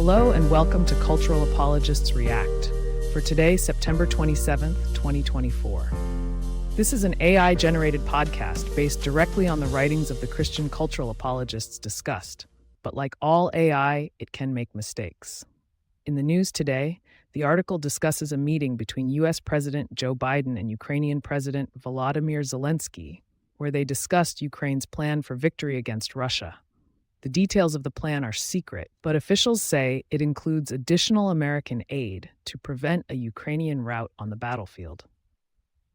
Hello and welcome to Cultural Apologists React for today, September 27th, 2024. This is an AI-generated podcast based directly on the writings of the Christian cultural apologists discussed. But like all AI, it can make mistakes. In the news today, the article discusses a meeting between U.S. President Joe Biden and Ukrainian President Volodymyr Zelensky, where they discussed Ukraine's plan for victory against Russia. The details of the plan are secret, but officials say it includes additional American aid to prevent a Ukrainian rout on the battlefield.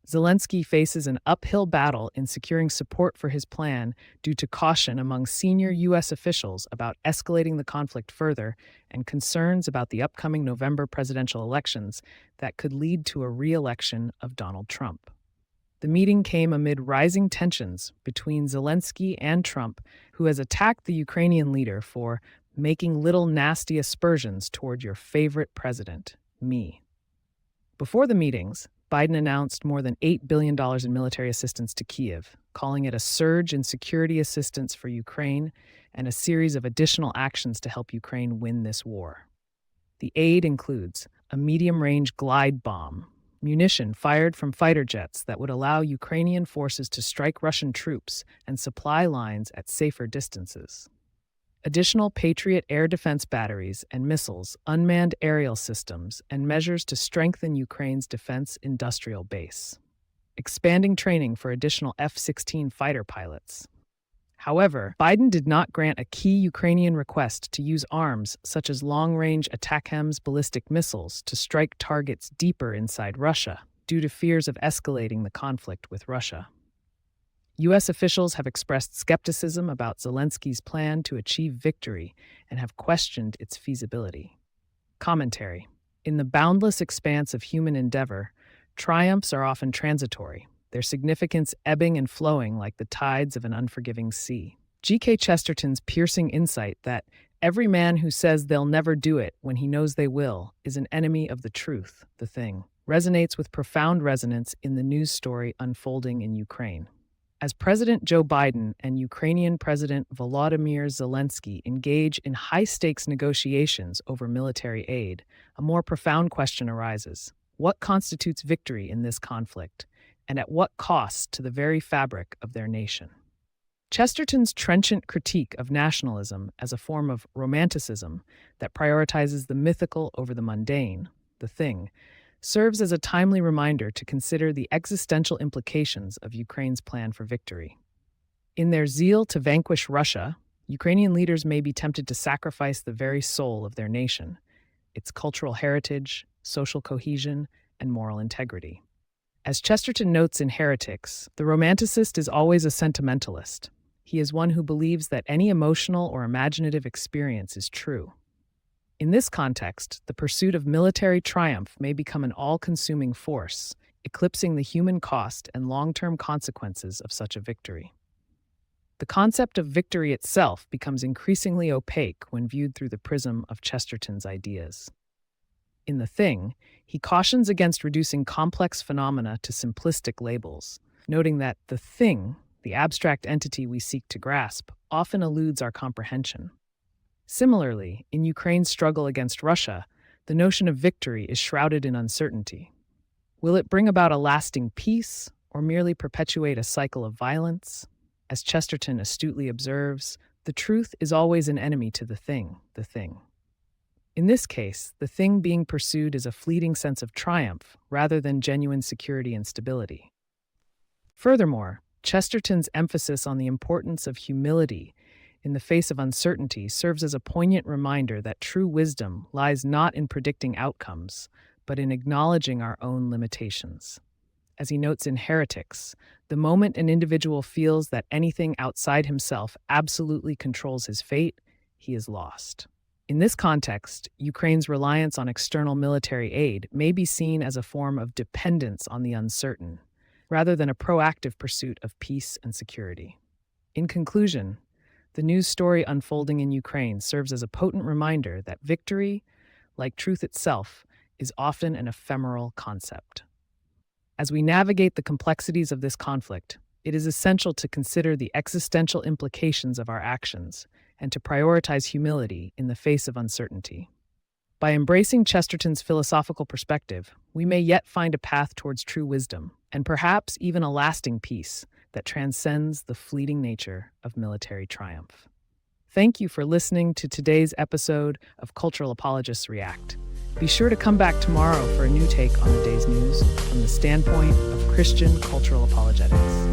Zelensky faces an uphill battle in securing support for his plan due to caution among senior U.S. officials about escalating the conflict further and concerns about the upcoming November presidential elections that could lead to a re-election of Donald Trump. The meeting came amid rising tensions between Zelensky and Trump, who has attacked the Ukrainian leader for making little nasty aspersions toward your favorite president, me. Before the meetings, Biden announced more than $8 billion in military assistance to Kyiv, calling it a surge in security assistance for Ukraine and a series of additional actions to help Ukraine win this war. The aid includes a medium-range glide bomb, munition fired from fighter jets that would allow Ukrainian forces to strike Russian troops and supply lines at safer distances. Additional Patriot air defense batteries and missiles, unmanned aerial systems, and measures to strengthen Ukraine's defense industrial base. Expanding training for additional F-16 fighter pilots. However, Biden did not grant a key Ukrainian request to use arms such as long-range ATACMS ballistic missiles to strike targets deeper inside Russia due to fears of escalating the conflict with Russia. U.S. officials have expressed skepticism about Zelensky's plan to achieve victory and have questioned its feasibility. Commentary: in the boundless expanse of human endeavor, triumphs are often transitory, their significance ebbing and flowing like the tides of an unforgiving sea. G.K. Chesterton's piercing insight that every man who says they'll never do it when he knows they will is an enemy of the truth, the thing, resonates with profound resonance in the news story unfolding in Ukraine. As President Joe Biden and Ukrainian President Volodymyr Zelensky engage in high-stakes negotiations over military aid, a more profound question arises. What constitutes victory in this conflict? And at what cost to the very fabric of their nation? Chesterton's trenchant critique of nationalism as a form of romanticism that prioritizes the mythical over the mundane, the thing, serves as a timely reminder to consider the existential implications of Ukraine's plan for victory. In their zeal to vanquish Russia, Ukrainian leaders may be tempted to sacrifice the very soul of their nation, its cultural heritage, social cohesion, and moral integrity. As Chesterton notes in Heretics, the romanticist is always a sentimentalist. He is one who believes that any emotional or imaginative experience is true. In this context, the pursuit of military triumph may become an all-consuming force, eclipsing the human cost and long-term consequences of such a victory. The concept of victory itself becomes increasingly opaque when viewed through the prism of Chesterton's ideas. In The Thing, he cautions against reducing complex phenomena to simplistic labels, noting that the thing, the abstract entity we seek to grasp, often eludes our comprehension. Similarly, in Ukraine's struggle against Russia, the notion of victory is shrouded in uncertainty. Will it bring about a lasting peace, or merely perpetuate a cycle of violence? As Chesterton astutely observes, the truth is always an enemy to the thing, the thing. In this case, the thing being pursued is a fleeting sense of triumph rather than genuine security and stability. Furthermore, Chesterton's emphasis on the importance of humility in the face of uncertainty serves as a poignant reminder that true wisdom lies not in predicting outcomes, but in acknowledging our own limitations. As he notes in Heretics, the moment an individual feels that anything outside himself absolutely controls his fate, he is lost. In this context, Ukraine's reliance on external military aid may be seen as a form of dependence on the uncertain, rather than a proactive pursuit of peace and security. In conclusion, the news story unfolding in Ukraine serves as a potent reminder that victory, like truth itself, is often an ephemeral concept. As we navigate the complexities of this conflict, it is essential to consider the existential implications of our actions and to prioritize humility in the face of uncertainty. By embracing Chesterton's philosophical perspective, we may yet find a path towards true wisdom, and perhaps even a lasting peace that transcends the fleeting nature of military triumph. Thank you for listening to today's episode of Cultural Apologists React. Be sure to come back tomorrow for a new take on the day's news from the standpoint of Christian cultural apologetics.